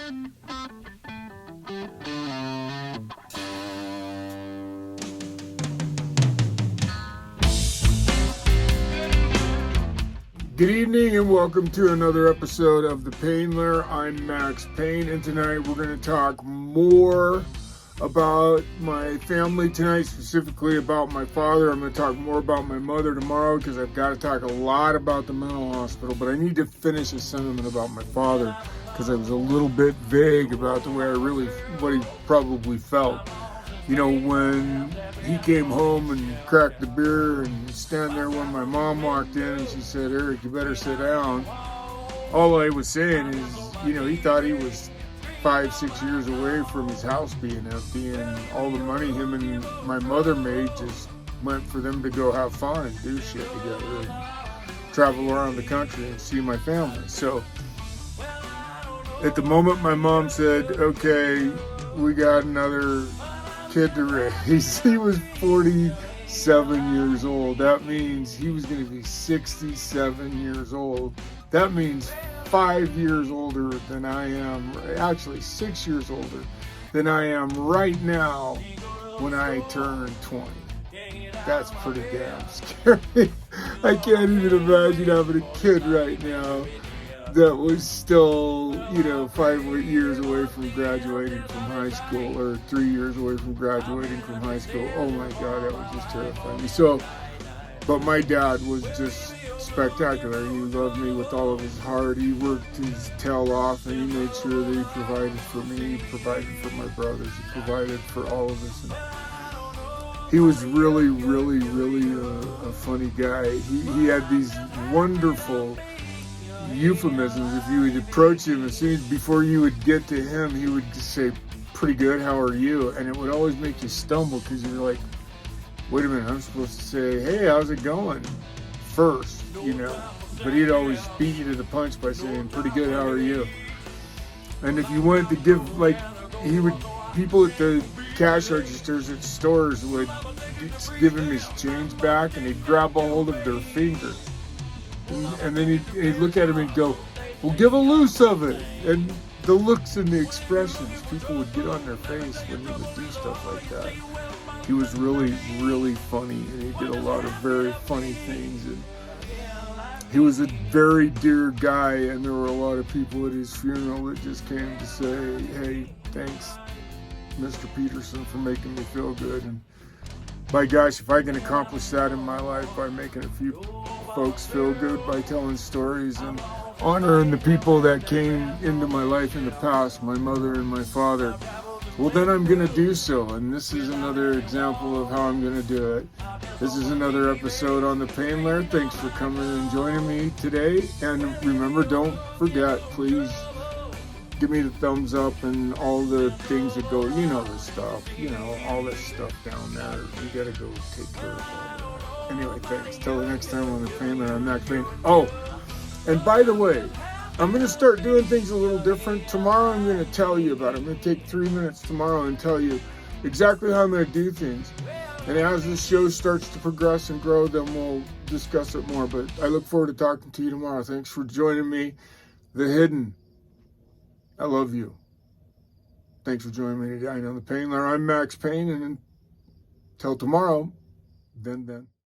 Good evening and welcome to another episode of The Pain Lair. I'm Max Payne, and tonight we're going to talk more about my family tonight, specifically about my father. I'm going to talk more about my mother tomorrow because I've got to talk a lot about the mental hospital, but I need to finish a sentiment about my father because I was a little bit vague about the way what he probably felt. You know, when he came home and cracked the beer and stand there when my mom walked in and she said, "Eric, you better sit down." All I was saying is, you know, he thought he was 5-6 years away from his house being empty, and all the money him and my mother made just went for them to go have fun and do shit together and travel around the country and see my family. So at the moment my mom said, "Okay, we got another kid to raise," he was 47 years old. That means he was going to be 67 years old. That means 5 years older than I am, actually 6 years older than I am right now when I turn 20. That's pretty damn scary. I can't even imagine having a kid right now that was still, 5 years away from graduating from high school, or 3 years away from graduating from high school. Oh my God, that would just terrify me. So, but my dad was just spectacular. He loved me with all of his heart. He worked his tail off, and he made sure that he provided for me, he provided for my brothers, he provided for all of us. And he was really, really, really a funny guy. He had these wonderful euphemisms. If you would approach him, as soon as before you would get to him, he would just say, "Pretty good, how are you?" And it would always make you stumble because you're like, wait a minute, I'm supposed to say, "Hey, how's it going?" first, but he'd always beat you to the punch by saying, "Pretty good, how are you?" And if you wanted to give, people at the cash registers at stores would give him his change back, and he'd grab a hold of their finger. And then he'd look at him and go, "Well, give a loose of it." And the looks and the expressions people would get on their face when he would do stuff like that. He was really, really funny, and he did a lot of very funny things. And he was a very dear guy, and there were a lot of people at his funeral that just came to say, "Hey, thanks, Mr. Peterson, for making me feel good." And by gosh, if I can accomplish that in my life by making a few folks feel good by telling stories and honoring the people that came into my life in the past, my mother and my father, well, then I'm going to do so. And this is another example of how I'm going to do it. This is another episode on The Pain Lair. Thanks for coming and joining me today. And remember, don't forget, please give me the thumbs up and all the things that go, this stuff, all this stuff down there. You got to go take care of all that. Anyway, thanks. Till the next time on The Pain Lair, I'm Max Payne. Oh, and by the way, I'm going to start doing things a little different. Tomorrow I'm going to tell you about it. I'm going to take 3 minutes tomorrow and tell you exactly how I'm going to do things. And as this show starts to progress and grow, then we'll discuss it more. But I look forward to talking to you tomorrow. Thanks for joining me. The Hidden. I love you. Thanks for joining me today on The Pain Lair. I'm Max Payne, and until tomorrow, then.